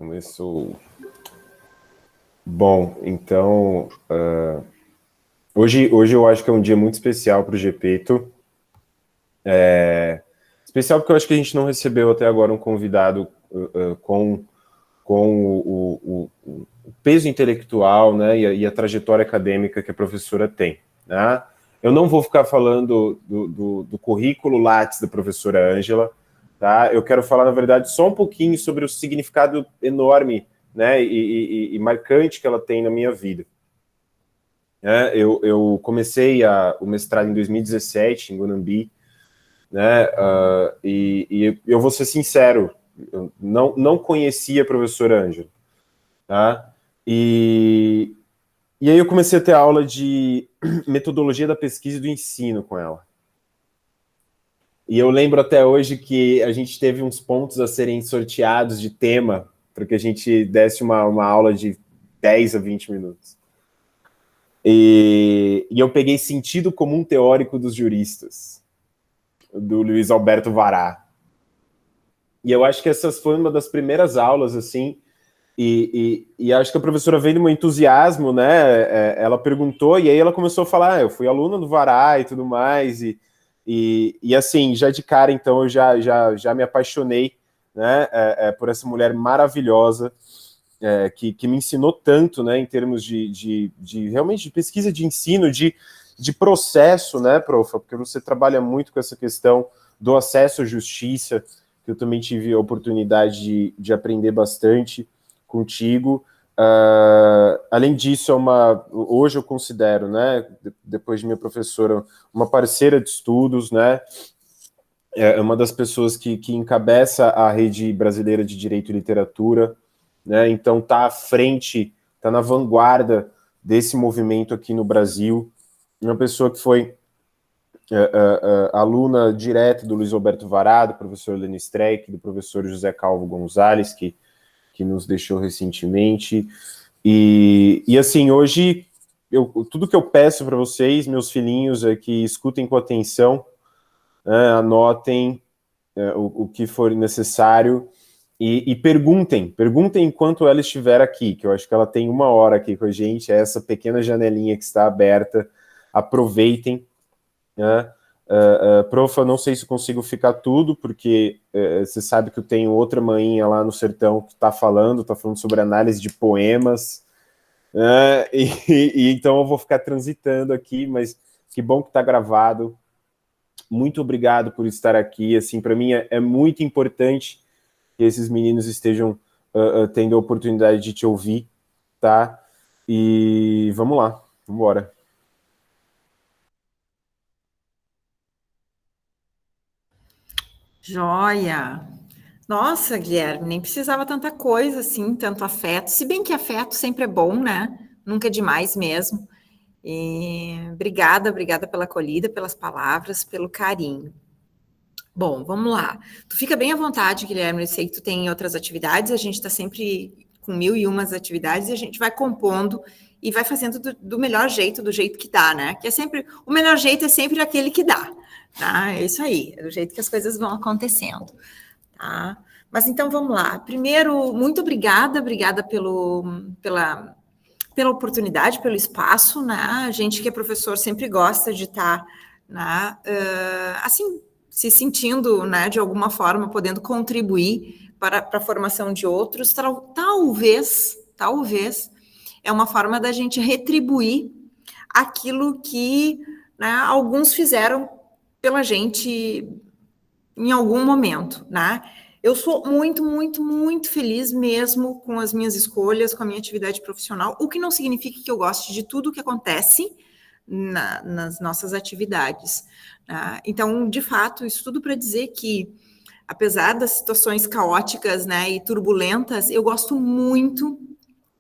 Começou. Bom, então, hoje eu acho que é um dia muito especial para o Gepeto. Especial porque eu acho que a gente não recebeu até agora um convidado com o peso intelectual, né, e a trajetória acadêmica que a professora tem, né? Eu não vou ficar falando do currículo Lattes da professora Ângela, tá? Eu quero falar, na verdade, só um pouquinho sobre o significado enorme, né, e marcante que ela tem na minha vida. Eu comecei o mestrado em 2017, em Guanambi, né, e eu vou ser sincero, eu não conhecia a professora Ângela, tá? E aí eu comecei a ter aula de metodologia da pesquisa e do ensino com ela. E eu lembro até hoje que a gente teve uns pontos a serem sorteados de tema para que a gente desse uma aula de 10 a 20 minutos. E eu peguei sentido comum teórico dos juristas, do Luiz Alberto Vará. E eu acho que essas foi uma das primeiras aulas, assim, e acho que a professora veio no entusiasmo, né? Ela perguntou e aí ela começou a falar: eu fui aluna do Vará e tudo mais, e assim, já de cara, então, eu já me apaixonei, né, por essa mulher maravilhosa, que me ensinou tanto, né, em termos de realmente de pesquisa, de ensino, de processo, né, profa? Porque você trabalha muito com essa questão do acesso à justiça, que eu também tive a oportunidade de aprender bastante contigo. Além disso, hoje eu considero, né, depois de minha professora, uma parceira de estudos, né, é uma das pessoas que encabeça a Rede Brasileira de Direito e Literatura, né, então está à frente, está na vanguarda desse movimento aqui no Brasil, uma pessoa que foi aluna direta do Luiz Alberto Vará, do professor Leni Streck, do professor José Calvo Gonzalez, que nos deixou recentemente. E assim, hoje, tudo que eu peço para vocês, meus filhinhos, é que escutem com atenção, anotem o que for necessário e perguntem enquanto ela estiver aqui, que eu acho que ela tem 1 hora aqui com a gente, é essa pequena janelinha que está aberta, aproveitem, né? Profa, não sei se consigo ficar tudo, porque você sabe que eu tenho outra maninha lá no sertão que está falando sobre análise de poemas, e então eu vou ficar transitando aqui, mas que bom que está gravado. Muito obrigado por estar aqui. Assim, para mim é muito importante que esses meninos estejam tendo a oportunidade de te ouvir, tá? E vamos lá, vamos embora. Joia! Nossa, Guilherme, nem precisava tanta coisa assim, tanto afeto. Se bem que afeto sempre é bom, né? Nunca é demais mesmo. E obrigada pela acolhida, pelas palavras, pelo carinho. Bom, vamos lá. Tu fica bem à vontade, Guilherme. Eu sei que tu tem outras atividades, a gente está sempre com 1001 atividades e a gente vai compondo e vai fazendo do melhor jeito, do jeito que dá, né? Que é sempre, o melhor jeito é sempre aquele que dá, tá? É isso aí, é do jeito que as coisas vão acontecendo, tá? Mas então vamos lá. Primeiro, muito obrigada pela oportunidade, pelo espaço, né? A gente que é professor sempre gosta de estar, né, assim, se sentindo, né, de alguma forma, podendo contribuir para a formação de outros. Talvez, é uma forma da gente retribuir aquilo que, né, alguns fizeram pela gente em algum momento, né? Eu sou muito, muito, muito feliz mesmo com as minhas escolhas, com a minha atividade profissional, o que não significa que eu goste de tudo que acontece nas nossas atividades, né? Então, de fato, isso tudo para dizer que, apesar das situações caóticas, né, e turbulentas, eu gosto muito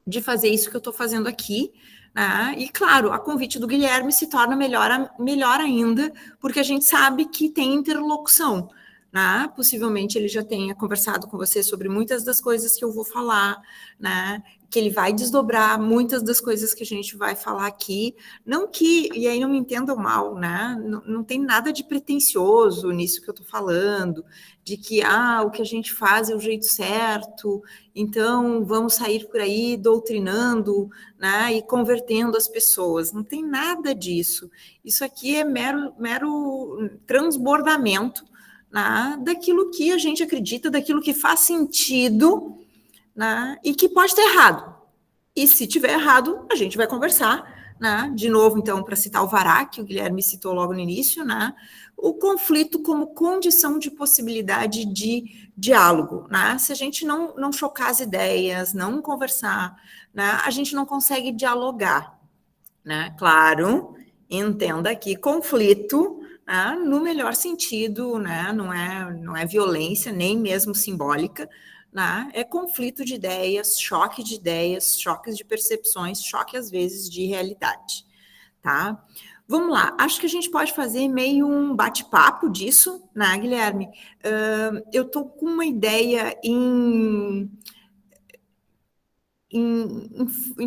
de fazer isso que eu estou fazendo aqui, né? E, claro, a convite do Guilherme se torna melhor ainda, porque a gente sabe que tem interlocução, né? Possivelmente ele já tenha conversado com você sobre muitas das coisas que eu vou falar, né? Que ele vai desdobrar muitas das coisas que a gente vai falar aqui. Não que, e aí não me entendam mal, né? Não tem nada de pretensioso nisso que eu estou falando, de que o que a gente faz é o jeito certo, então vamos sair por aí doutrinando, né? E convertendo as pessoas. Não tem nada disso. Isso aqui é mero transbordamento, né, daquilo que a gente acredita, daquilo que faz sentido, né, e que pode estar errado. E se tiver errado, a gente vai conversar, né? De novo, então, para citar o Vará, que o Guilherme citou logo no início, né? O conflito como condição de possibilidade de diálogo, né? Se a gente não chocar as ideias, não conversar, né, a gente não consegue dialogar, né? Claro, entenda que conflito, né, no melhor sentido, né, não é violência, nem mesmo simbólica, né, é conflito de ideias, choques de percepções, choque às vezes de realidade, tá? Vamos lá, acho que a gente pode fazer meio um bate-papo disso, né, Guilherme? Eu tô com uma ideia em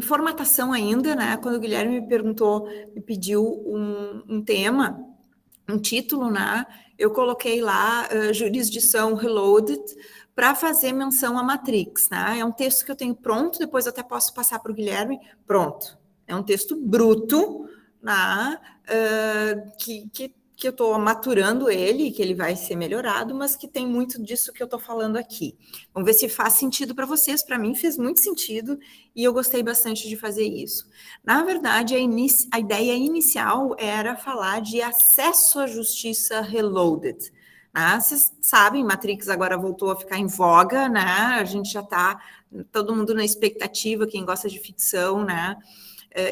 formatação ainda, né? Quando o Guilherme me perguntou, me pediu um tema, um título, né? Eu coloquei lá Jurisdição Reloaded para fazer menção à Matrix, né? É um texto que eu tenho pronto, depois eu até posso passar para o Guilherme, pronto. É um texto bruto, né? Que eu estou maturando ele, que ele vai ser melhorado, mas que tem muito disso que eu estou falando aqui. Vamos ver se faz sentido para vocês. Para mim fez muito sentido e eu gostei bastante de fazer isso. Na verdade, a ideia inicial era falar de acesso à justiça reloaded. Vocês sabem, Matrix agora voltou a ficar em voga, né? A gente já está, todo mundo na expectativa, quem gosta de ficção, né?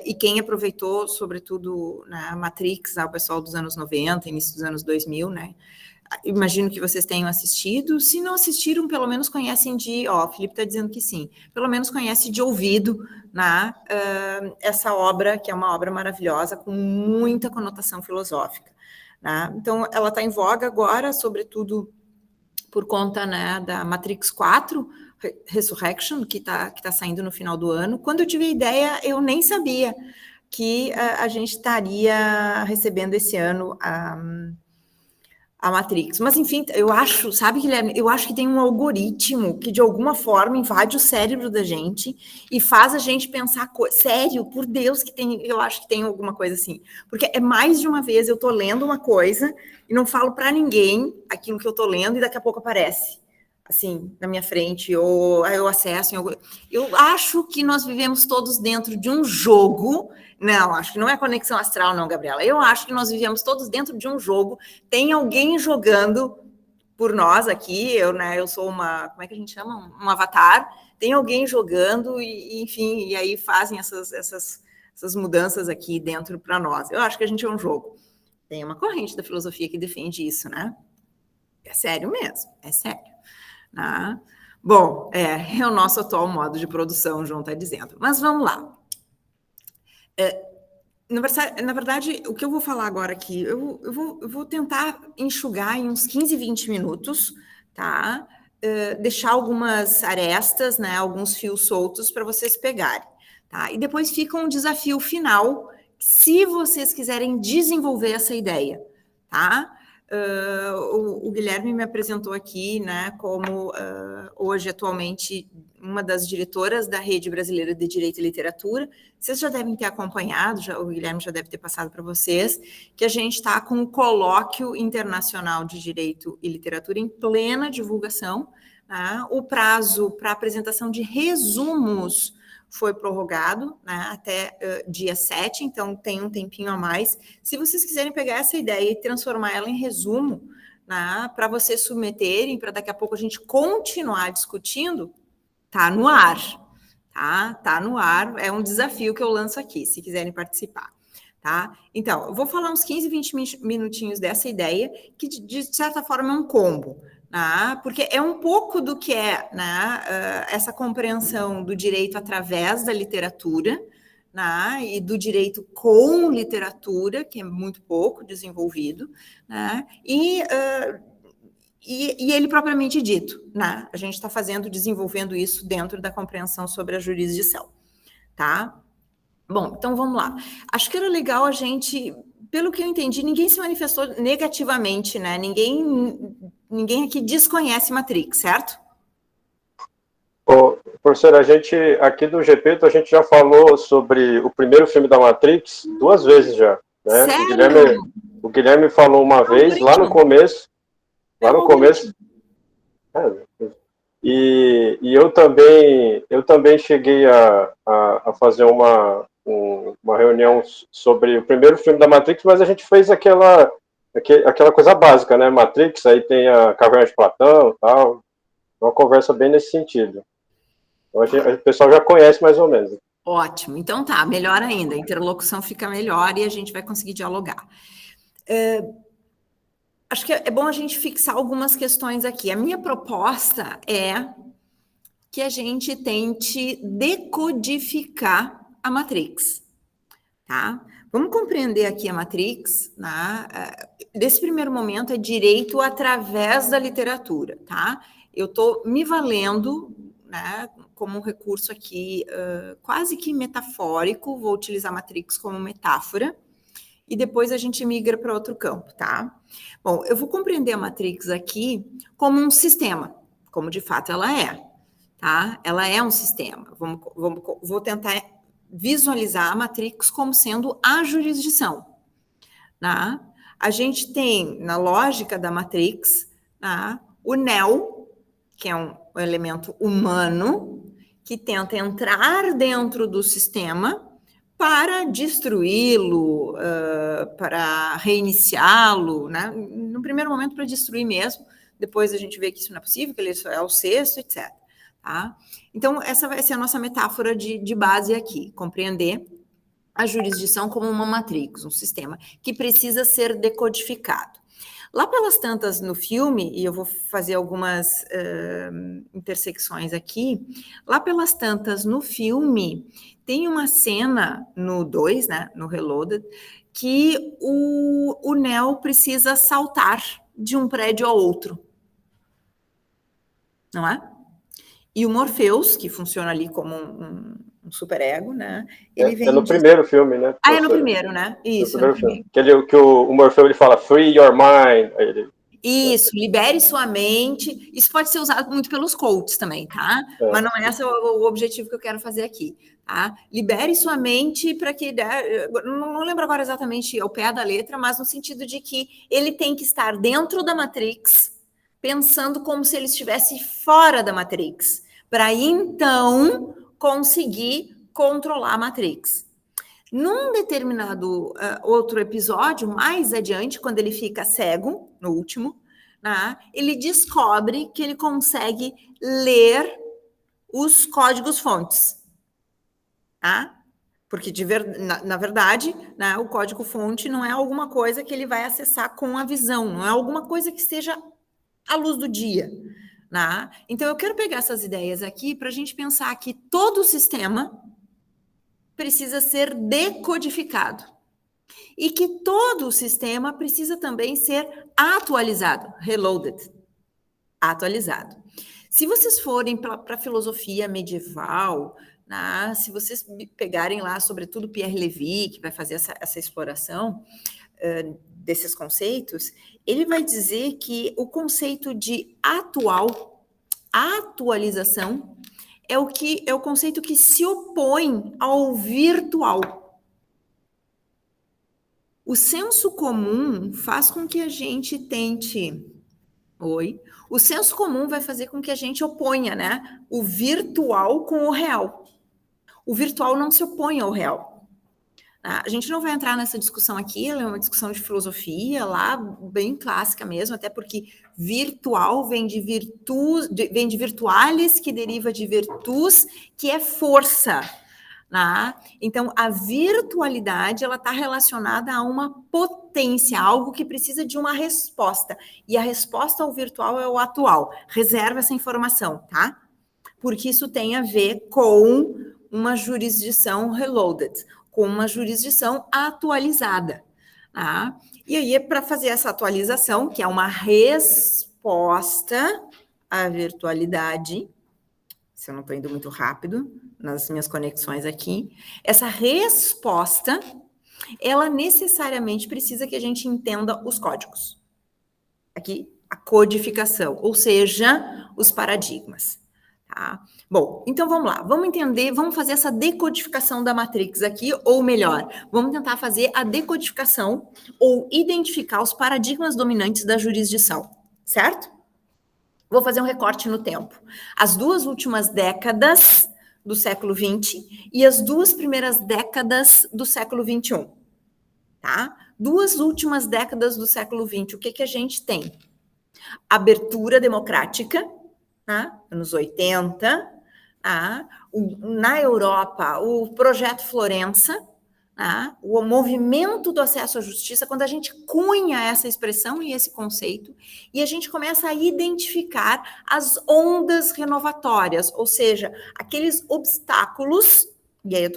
E quem aproveitou, sobretudo, na Matrix, o pessoal dos anos 90, início dos anos 2000, né? Imagino que vocês tenham assistido. Se não assistiram, pelo menos conhecem o Felipe está dizendo que sim. Pelo menos conhece de ouvido, né? Essa obra, que é uma obra maravilhosa, com muita conotação filosófica, né? Então, ela está em voga agora, sobretudo por conta, né, da Matrix 4, Resurrection, que tá saindo no final do ano. Quando eu tive a ideia, eu nem sabia que a gente estaria recebendo esse ano a Matrix. Mas, enfim, eu acho, sabe, Guilherme, eu acho que tem um algoritmo que, de alguma forma, invade o cérebro da gente e faz a gente pensar, sério, por Deus, eu acho que tem alguma coisa assim. Porque é mais de uma vez eu tô lendo uma coisa e não falo para ninguém aquilo que eu tô lendo e daqui a pouco aparece, assim, na minha frente, ou eu acesso em algum... Eu acho que nós vivemos todos dentro de um jogo. Não, acho que não é conexão astral, não, Gabriela. Eu acho que nós vivemos todos dentro de um jogo. Tem alguém jogando por nós aqui. Eu sou como é que a gente chama? Um avatar. Tem alguém jogando e enfim, e aí fazem essas mudanças aqui dentro para nós. Eu acho que a gente é um jogo. Tem uma corrente da filosofia que defende isso, né? É sério mesmo, é sério. Né? Bom, é o nosso atual modo de produção, o João está dizendo. Mas vamos lá. Na verdade, o que eu vou falar agora aqui, eu vou tentar enxugar em uns 15, 20 minutos, tá? Deixar algumas arestas, né? Alguns fios soltos para vocês pegarem, tá? E depois fica um desafio final, se vocês quiserem desenvolver essa ideia, tá? O Guilherme me apresentou aqui, né, como hoje, atualmente, uma das diretoras da Rede Brasileira de Direito e Literatura. Vocês já devem ter acompanhado, o Guilherme já deve ter passado para vocês, que a gente está com o Colóquio Internacional de Direito e Literatura em plena divulgação, né? O prazo para apresentação de resumos foi prorrogado, né, até dia 7, então tem um tempinho a mais. Se vocês quiserem pegar essa ideia e transformar ela em resumo, né, para vocês submeterem, para daqui a pouco a gente continuar discutindo, tá no ar, tá? Tá no ar, é um desafio que eu lanço aqui, se quiserem participar. Tá? Então, eu vou falar uns 15, 20 minutinhos dessa ideia, que de certa forma é um combo, né? Porque é um pouco do que é, né, essa compreensão do direito através da literatura, né, e do direito com literatura, que é muito pouco desenvolvido, né, E ele propriamente dito, né? A gente está desenvolvendo isso dentro da compreensão sobre a jurisdição, tá? Bom, então vamos lá. Acho que era legal a gente, pelo que eu entendi, ninguém se manifestou negativamente, né? Ninguém aqui desconhece Matrix, certo? Ô, professor, a gente, aqui do GP, a gente já falou sobre o primeiro filme da Matrix 2 vezes já, né? Sério? O Guilherme falou uma vez, lá no começo. E eu também cheguei a fazer uma reunião sobre o primeiro filme da Matrix, mas a gente fez aquela coisa básica, né? Matrix, aí tem a Caverna de Platão e tal. Uma conversa bem nesse sentido. Então, o pessoal já conhece mais ou menos. Ótimo. Então tá, melhor ainda. A interlocução fica melhor e a gente vai conseguir dialogar. Acho que é bom a gente fixar algumas questões aqui. A minha proposta é que a gente tente decodificar a Matrix, tá? Vamos compreender aqui a Matrix, né? Desse primeiro momento é direito através da literatura, tá? Eu estou me valendo, né, como um recurso aqui quase que metafórico, vou utilizar a Matrix como metáfora, e depois a gente migra para outro campo, tá? Bom, eu vou compreender a Matrix aqui como um sistema, como de fato ela é, tá? Ela é um sistema. Vou tentar visualizar a Matrix como sendo a jurisdição, tá? A gente tem, na lógica da Matrix, tá, o Neo, que é um elemento humano, que tenta entrar dentro do sistema para destruí-lo, para reiniciá-lo, né? No primeiro momento para destruir mesmo, depois a gente vê que isso não é possível, que ele só é o sexto, etc. Tá? Então, essa vai ser a nossa metáfora de base aqui, compreender a jurisdição como uma matrix, um sistema que precisa ser decodificado. Lá pelas tantas no filme, e eu vou fazer algumas intersecções aqui, lá pelas tantas no filme, tem uma cena no 2, né, no Reloaded, que o Neo precisa saltar de um prédio ao outro. Não é? E o Morpheus, que funciona ali como um superego, né? Ele vem no primeiro filme, né? É no primeiro, né? Isso, no primeiro filme. Que o Morpheus ele fala, free your mind. Isso, libere sua mente. Isso pode ser usado muito pelos coaches também, tá? Mas não é esse o objetivo que eu quero fazer aqui, tá? Libere sua mente para que... Não lembro agora exatamente ao pé da letra, mas no sentido de que ele tem que estar dentro da Matrix, pensando como se ele estivesse fora da Matrix, para então conseguir controlar a Matrix. Num determinado outro episódio, mais adiante, quando ele fica cego, no último, né, ele descobre que ele consegue ler os códigos-fontes. Tá? Porque, na verdade, né, o código-fonte não é alguma coisa que ele vai acessar com a visão, não é alguma coisa que esteja à luz do dia. Né? Então, eu quero pegar essas ideias aqui para a gente pensar que todo o sistema precisa ser decodificado e que todo o sistema precisa também ser atualizado, reloaded, atualizado. Se vocês forem para a filosofia medieval, né, se vocês pegarem lá, sobretudo Pierre Levy, que vai fazer essa exploração desses conceitos, ele vai dizer que o conceito de atualização, é o conceito que se opõe ao virtual. O senso comum faz com que a gente tente... O senso comum vai fazer com que a gente oponha, né, o virtual com o real. O virtual não se opõe ao real. A gente não vai entrar nessa discussão aqui, ela é uma discussão de filosofia lá, bem clássica mesmo, até porque virtual vem de virtualis, que deriva de virtus, que é força. Né? Então, a virtualidade ela está relacionada a uma potência, algo que precisa de uma resposta. E a resposta ao virtual é o atual. Reserva essa informação, tá? Porque isso tem a ver com uma jurisdição reloaded, com uma jurisdição atualizada. Tá? E aí, para fazer essa atualização, que é uma resposta à virtualidade, se eu não estou indo muito rápido nas minhas conexões aqui, essa resposta, ela necessariamente precisa que a gente entenda os códigos. Aqui, a codificação, ou seja, os paradigmas. Tá? Bom, então vamos lá, vamos entender, vamos fazer essa decodificação da Matrix aqui, ou melhor, vamos tentar fazer a decodificação ou identificar os paradigmas dominantes da jurisdição, certo? Vou fazer um recorte no tempo. As 2 últimas décadas do século XX e as 2 primeiras décadas do século XXI, tá? 2 últimas décadas do século XX, o que a gente tem? Abertura democrática, tá? Anos 80, tá? Na Europa, o Projeto Florença, tá? O movimento do acesso à justiça, quando a gente cunha essa expressão e esse conceito, e a gente começa a identificar as ondas renovatórias, ou seja, aqueles obstáculos, e aí eu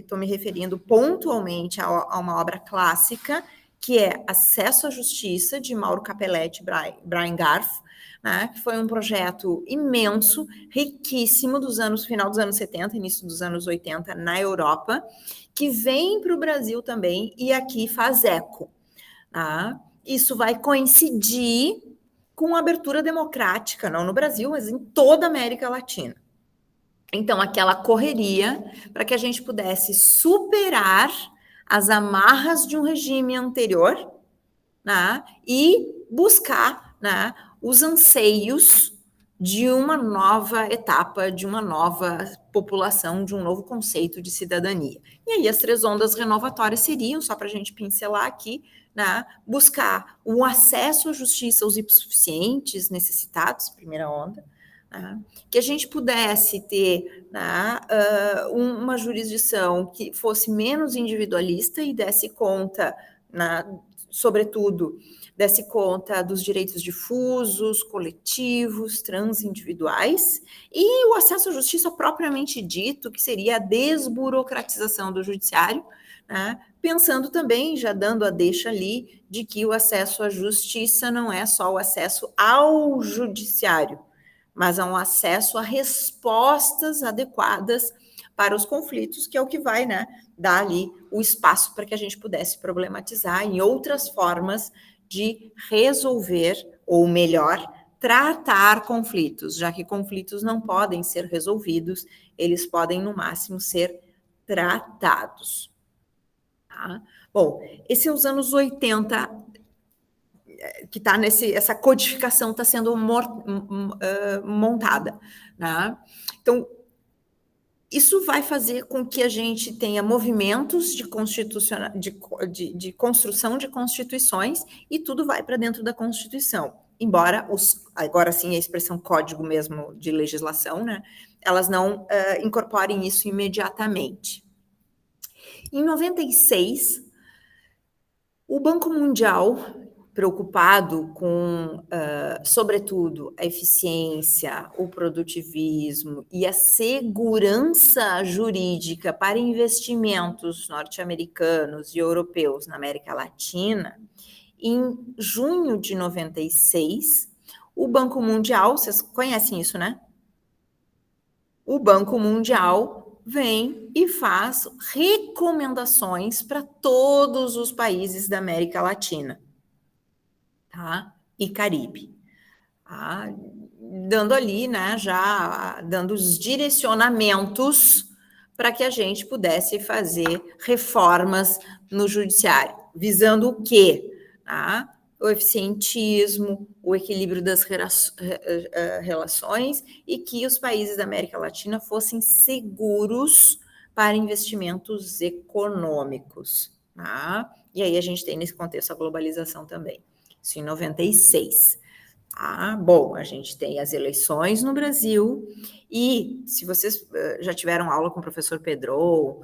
tô me referindo pontualmente a uma obra clássica, que é Acesso à Justiça, de Mauro Capelletti e Brian Garf, né, que foi um projeto imenso, riquíssimo, final dos anos 70, início dos anos 80, na Europa, que vem para o Brasil também e aqui faz eco. Tá? Isso vai coincidir com a abertura democrática, não no Brasil, mas em toda a América Latina. Então, aquela correria para que a gente pudesse superar as amarras de um regime anterior, né, e buscar, né, os anseios de uma nova etapa, de uma nova população, de um novo conceito de cidadania. E aí as 3 ondas renovatórias seriam, só para a gente pincelar aqui, né, buscar o acesso à justiça aos hipossuficientes necessitados, primeira onda, né, que a gente pudesse ter, né, uma jurisdição que fosse menos individualista e desse conta, né, sobretudo, desse conta dos direitos difusos, coletivos, transindividuais, e o acesso à justiça propriamente dito, que seria a desburocratização do judiciário, né? Pensando também, já dando a deixa ali, de que o acesso à justiça não é só o acesso ao judiciário, mas é um acesso a respostas adequadas para os conflitos, que é o que vai, né, dar ali o espaço para que a gente pudesse problematizar em outras formas de resolver, ou melhor, tratar conflitos, já que conflitos não podem ser resolvidos, eles podem, no máximo, ser tratados. Tá? Bom, esse é os anos 80, que está essa codificação está sendo montada. Né? Então, isso vai fazer com que a gente tenha movimentos de construção de constituições e tudo vai para dentro da Constituição. Embora, agora sim, a expressão código mesmo de legislação, né, elas não incorporem isso imediatamente. Em 96, o Banco Mundial, preocupado com, sobretudo, a eficiência, o produtivismo e a segurança jurídica para investimentos norte-americanos e europeus na América Latina, em junho de 96, o Banco Mundial, vocês conhecem isso, né? O Banco Mundial vem e faz recomendações para todos os países da América Latina. Tá? E Caribe, tá? Dando ali, né, já dando os direcionamentos para que a gente pudesse fazer reformas no judiciário, visando o quê? Tá? O eficientismo, o equilíbrio das relações e que os países da América Latina fossem seguros para investimentos econômicos. Tá? E aí a gente tem nesse contexto a globalização também. Isso em 96. Ah, bom, a gente tem as eleições no Brasil e se vocês já tiveram aula com o professor Pedro,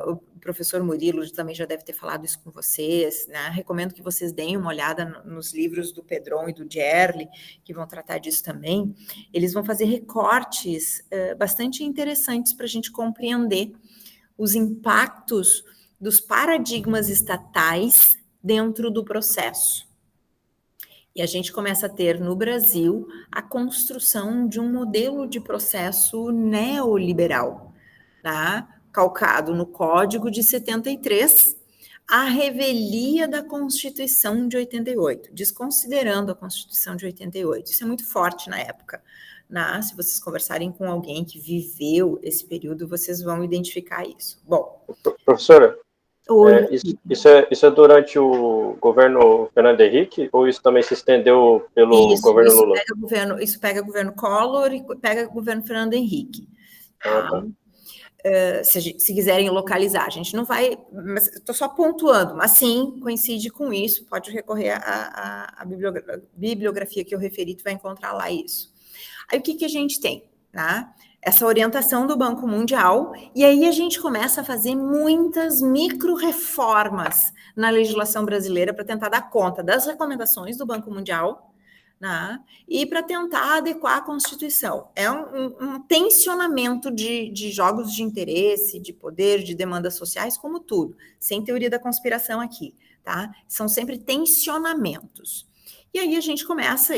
o professor Murilo também já deve ter falado isso com vocês, né? Recomendo que vocês deem uma olhada nos livros do Pedron e do Gerli, que vão tratar disso também. Eles vão fazer recortes bastante interessantes para a gente compreender os impactos dos paradigmas estatais dentro do processo. E a gente começa a ter no Brasil a construção de um modelo de processo neoliberal, tá? Calcado no Código de 73, a revelia da Constituição de 88, desconsiderando a Constituição de 88. Isso é muito forte na época. Se vocês conversarem com alguém que viveu esse período, vocês vão identificar isso. Bom, professora, isso é durante o governo Fernando Henrique ou isso também se estendeu pelo governo Lula? Isso pega o governo Collor e pega o governo Fernando Henrique. Tá. Se quiserem localizar, a gente não vai, mas estou só pontuando, mas sim, coincide com isso, pode recorrer à bibliografia que eu referi, tu vai encontrar lá isso. Aí o que a gente tem? Tá? Essa orientação do Banco Mundial, e aí a gente começa a fazer muitas micro-reformas na legislação brasileira para tentar dar conta das recomendações do Banco Mundial, e para tentar adequar a Constituição. É um tensionamento de jogos de interesse, de poder, de demandas sociais, como tudo, sem teoria da conspiração aqui, tá? São sempre tensionamentos. E aí a gente começa,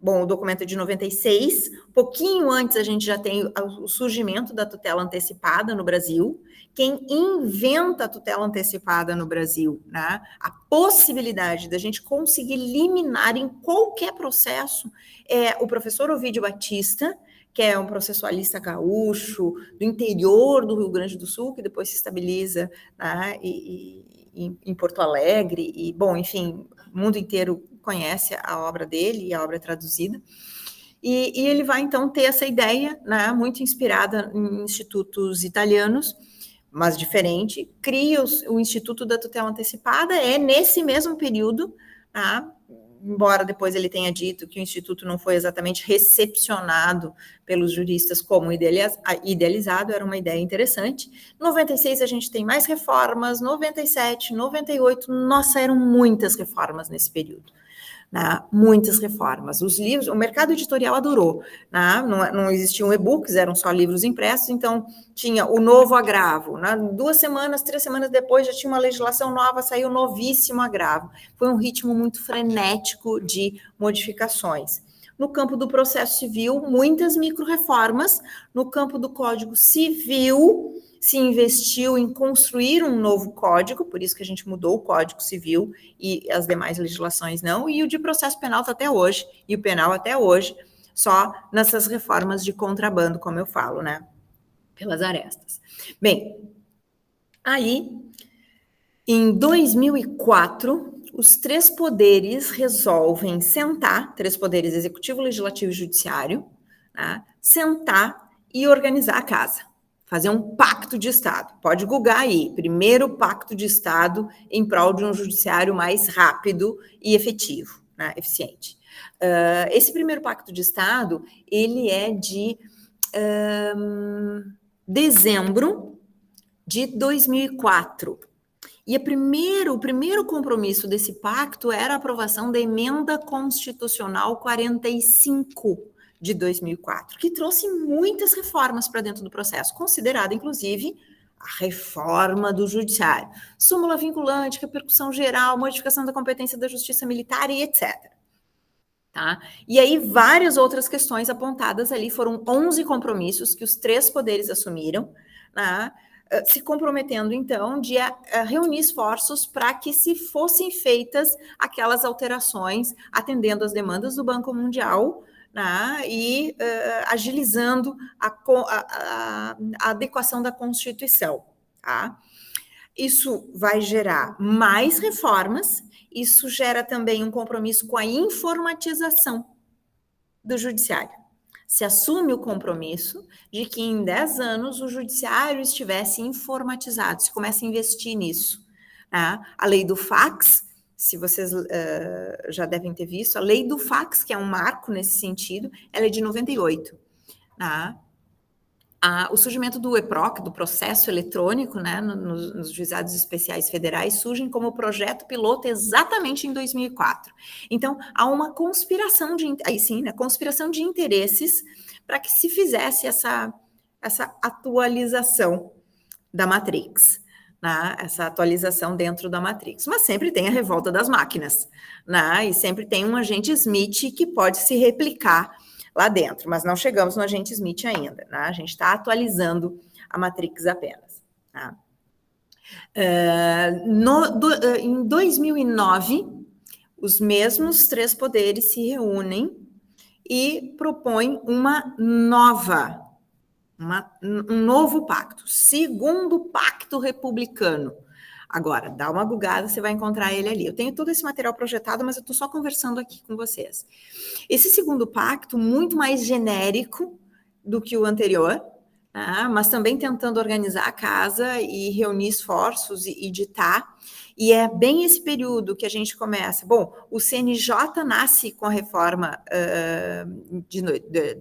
o documento é de 96, pouquinho antes a gente já tem o surgimento da tutela antecipada no Brasil. Quem inventa a tutela antecipada no Brasil, a possibilidade da gente conseguir liminar em qualquer processo, é o professor Ovidio Batista, que é um processualista gaúcho do interior do Rio Grande do Sul, que depois se estabiliza em Porto Alegre, e, enfim, o mundo inteiro conhece a obra dele, e a obra é traduzida. E ele vai, então, ter essa ideia, muito inspirada em institutos italianos, mas diferente, cria o Instituto da Tutela Antecipada, nesse mesmo período, embora depois ele tenha dito que o Instituto não foi exatamente recepcionado pelos juristas como idealizado, era uma ideia interessante. 96 a gente tem mais reformas, 97, 98, nossa, eram muitas reformas nesse período. Muitas reformas. Os livros, o mercado editorial adorou. Não existiam e-books, eram só livros impressos, então tinha o novo agravo. 2 semanas, 3 semanas depois já tinha uma legislação nova, saiu o novíssimo agravo. Foi um ritmo muito frenético de modificações. No campo do processo civil, muitas micro-reformas. No campo do Código Civil, se investiu em construir um novo código, por isso que a gente mudou o Código Civil e as demais legislações não, e o de processo penal está até hoje, e o penal até hoje, só nessas reformas de contrabando, como eu falo, pelas arestas. Bem, aí, em 2004, os 3 poderes resolvem sentar, 3 poderes, executivo, legislativo e judiciário, sentar e organizar a casa. Fazer um pacto de Estado. Pode googar aí. Primeiro pacto de Estado em prol de um judiciário mais rápido e efetivo, eficiente. Esse primeiro pacto de Estado, ele é de dezembro de 2004. E o primeiro compromisso desse pacto era a aprovação da Emenda Constitucional 45, de 2004, que trouxe muitas reformas para dentro do processo, considerada, inclusive, a reforma do judiciário. Súmula vinculante, repercussão geral, modificação da competência da justiça militar e etc. E aí, várias outras questões apontadas ali, foram 11 compromissos que os 3 poderes assumiram, se comprometendo, então, de reunir esforços para que se fossem feitas aquelas alterações, atendendo às demandas do Banco Mundial, e agilizando a adequação da Constituição. Isso vai gerar mais reformas, isso gera também um compromisso com a informatização do judiciário. Se assume o compromisso de que em 10 anos o judiciário estivesse informatizado, se começa a investir nisso. A lei do fax, se vocês já devem ter visto, a lei do fax, que é um marco nesse sentido, ela é de 98. O surgimento do EPROC, do processo eletrônico, nos juizados especiais federais, surgem como projeto piloto exatamente em 2004. Então, há uma conspiração conspiração de interesses para que se fizesse essa atualização da Matrix. né, essa atualização dentro da Matrix. Mas sempre tem a revolta das máquinas, né, e sempre tem um agente Smith que pode se replicar lá dentro, mas não chegamos no agente Smith ainda, né, a gente está atualizando a Matrix apenas. Tá? Em 2009, os mesmos 3 poderes se reúnem e propõem um novo pacto, segundo pacto republicano. Agora, dá uma gugada, você vai encontrar ele ali. Eu tenho todo esse material projetado, mas eu estou só conversando aqui com vocês. Esse segundo pacto, muito mais genérico do que o anterior, mas também tentando organizar a casa e reunir esforços e ditar. E é bem esse período que a gente começa. Bom, o CNJ nasce com a reforma de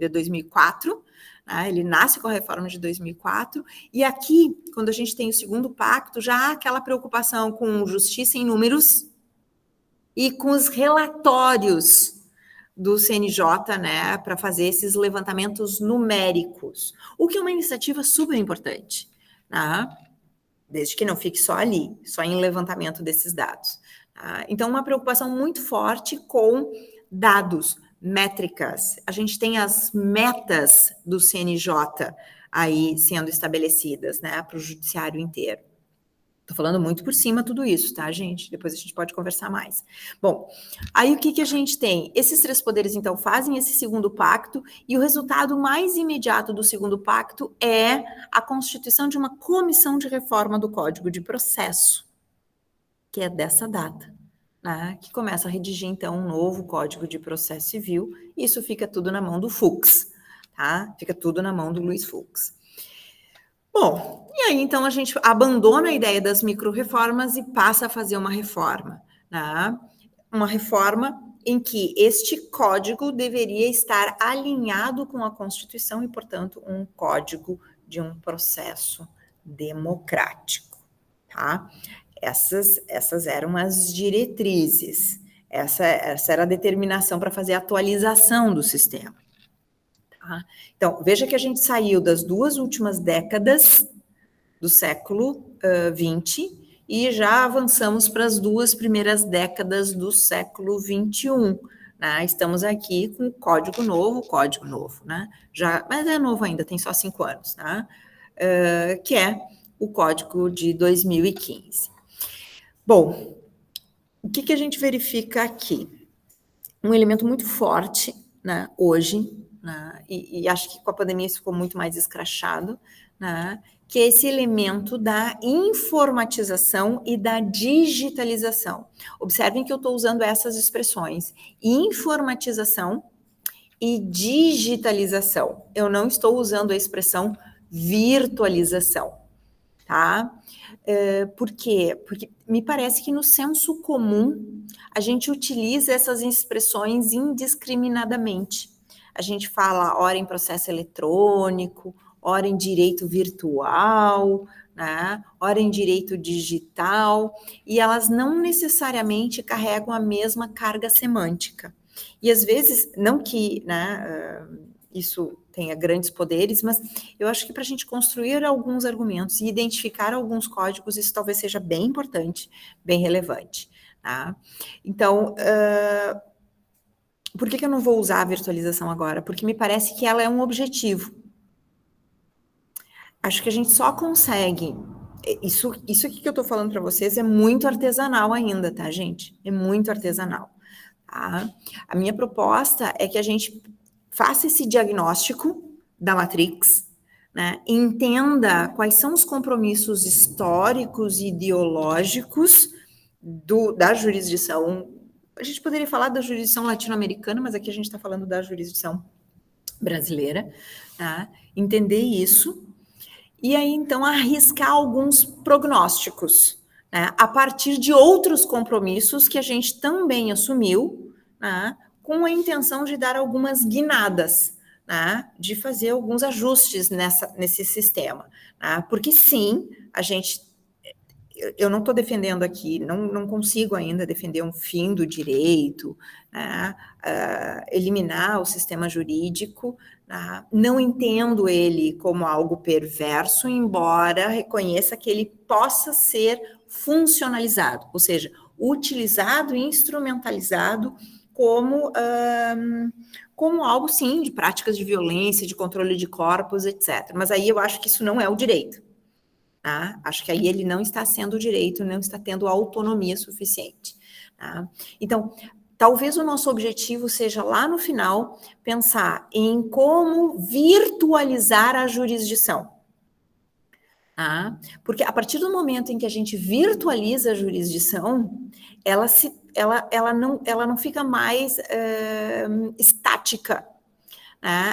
2004, ele nasce com a reforma de 2004, e aqui, quando a gente tem o segundo pacto, já há aquela preocupação com justiça em números e com os relatórios do CNJ, né, para fazer esses levantamentos numéricos, o que é uma iniciativa super importante, né? Desde que não fique só ali, só em levantamento desses dados. Tá? Então, uma preocupação muito forte com dados, métricas. A gente tem as metas do CNJ aí sendo estabelecidas, né, para o judiciário inteiro. Estou falando muito por cima tudo isso, tá, gente? Depois a gente pode conversar mais. Bom, aí o que a gente tem? Esses 3 poderes, então, fazem esse segundo pacto, e o resultado mais imediato do segundo pacto é a constituição de uma comissão de reforma do Código de Processo, que é dessa data, né? Que começa a redigir, então, um novo Código de Processo Civil, e isso fica tudo na mão do Fux, tá? Fica tudo na mão do Luiz Fux. Bom, e aí então a gente abandona a ideia das micro-reformas e passa a fazer uma reforma, né? Uma reforma em que este código deveria estar alinhado com a Constituição e, portanto, um código de um processo democrático, tá? Essas eram as diretrizes, essa era a determinação para fazer a atualização do sistema. Então, veja que a gente saiu das 2 últimas décadas do século XX e já avançamos para as 2 primeiras décadas do século XXI. Né? Estamos aqui com código novo, né? Mas é novo ainda, tem só 5 anos, né? Que é o código de 2015. Bom, o que a gente verifica aqui? Um elemento muito forte, né, hoje, né, e acho que com a pandemia isso ficou muito mais escrachado, né, que é esse elemento da informatização e da digitalização. Observem que eu estou usando essas expressões, informatização e digitalização. Eu não estou usando a expressão virtualização, tá? Por quê? Porque me parece que no senso comum a gente utiliza essas expressões indiscriminadamente. A gente fala ora em processo eletrônico, ora em direito virtual, né? Ora em direito digital, e elas não necessariamente carregam a mesma carga semântica. E às vezes, não que, né, isso tenha grandes poderes, mas eu acho que para a gente construir alguns argumentos e identificar alguns códigos, isso talvez seja bem importante, bem relevante. Tá? Então, por que eu não vou usar a virtualização agora? Porque me parece que ela é um objetivo. Acho que a gente só consegue... Isso aqui que eu estou falando para vocês é muito artesanal ainda, tá, gente? É muito artesanal. Tá? A minha proposta é que a gente faça esse diagnóstico da Matrix, né? Entenda quais são os compromissos históricos e ideológicos da jurisdição. A gente poderia falar da jurisdição latino-americana, mas aqui a gente está falando da jurisdição brasileira, tá? Entender isso, e aí, então, arriscar alguns prognósticos, né? A partir de outros compromissos que a gente também assumiu, né? Com a intenção de dar algumas guinadas, né? De fazer alguns ajustes nesse sistema. Né? Porque, sim, a gente eu não estou defendendo aqui, não consigo ainda defender um fim do direito, né, eliminar o sistema jurídico, né, não entendo ele como algo perverso, embora reconheça que ele possa ser funcionalizado, ou seja, utilizado e instrumentalizado como algo, sim, de práticas de violência, de controle de corpos, etc. Mas aí eu acho que isso não é o direito. Tá? Acho que aí ele não está sendo o direito, não está tendo autonomia suficiente. Tá? Então, talvez o nosso objetivo seja, lá no final, pensar em como virtualizar a jurisdição. Tá? Porque a partir do momento em que a gente virtualiza a jurisdição, ela não fica mais estática.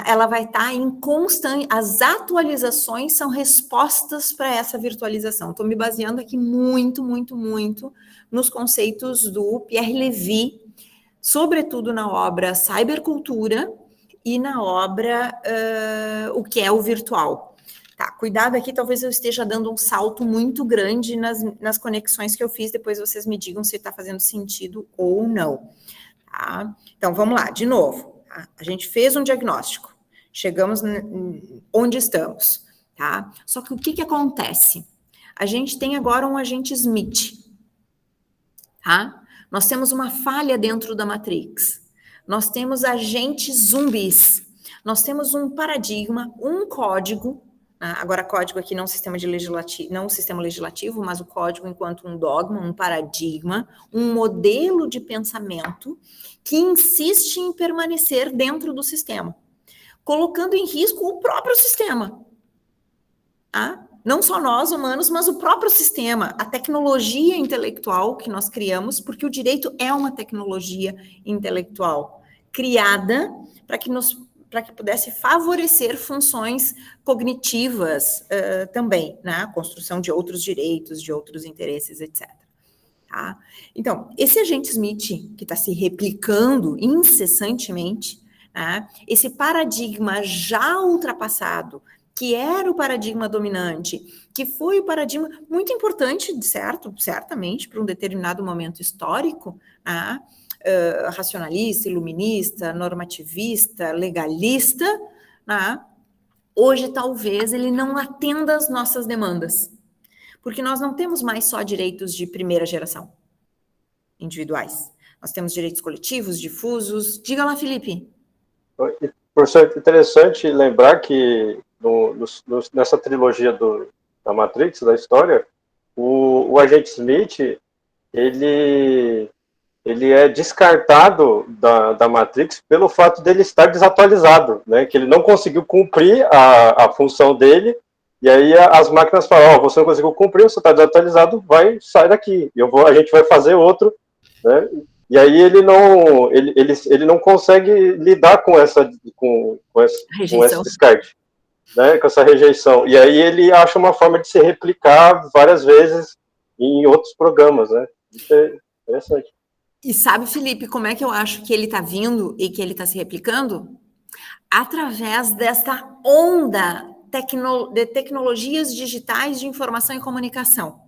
Ela vai estar em constante, as atualizações são respostas para essa virtualização. Estou me baseando aqui muito nos conceitos do Pierre Levy, sobretudo na obra Cybercultura e na obra O que é o Virtual. Tá, cuidado aqui, talvez eu esteja dando um salto muito grande nas conexões que eu fiz, depois vocês me digam se está fazendo sentido ou não. Tá? Então, vamos lá, de novo. Tá? A gente fez um diagnóstico, chegamos onde estamos. Tá? Só que o que acontece? A gente tem agora um agente Smith. Tá? Nós temos uma falha dentro da Matrix. Nós temos agentes zumbis. Nós temos um paradigma, um código. Agora, código aqui não sistema legislativo, mas o código enquanto um dogma, um paradigma, um modelo de pensamento que insiste em permanecer dentro do sistema, colocando em risco o próprio sistema. Tá? Não só nós, humanos, mas o próprio sistema, a tecnologia intelectual que nós criamos, porque o direito é uma tecnologia intelectual criada para que pudesse favorecer funções cognitivas também, né? A construção de outros direitos, de outros interesses, etc. Tá? Então, esse agente Smith, que está se replicando incessantemente, né? Esse paradigma já ultrapassado, que era o paradigma dominante, que foi o paradigma muito importante, certamente, para um determinado momento histórico, né? Racionalista, iluminista, normativista, legalista, né? Hoje talvez ele não atenda às nossas demandas, porque nós não temos mais só direitos de primeira geração, individuais. Nós temos direitos coletivos, difusos. Diga lá, Felipe. Professor, é interessante lembrar que nessa trilogia da Matrix, da história, o agente Smith, ele é descartado da Matrix pelo fato dele estar desatualizado, né? Que ele não conseguiu cumprir a função dele, e aí as máquinas falam, você não conseguiu cumprir, você está desatualizado, sai daqui, a gente vai fazer outro, né? E aí ele não consegue lidar com esse descarte, né? Com essa rejeição, e aí ele acha uma forma de se replicar várias vezes em outros programas, né? Isso é interessante. E sabe, Felipe, como é que eu acho que ele está vindo e que ele está se replicando? Através desta onda de tecnologias digitais de informação e comunicação.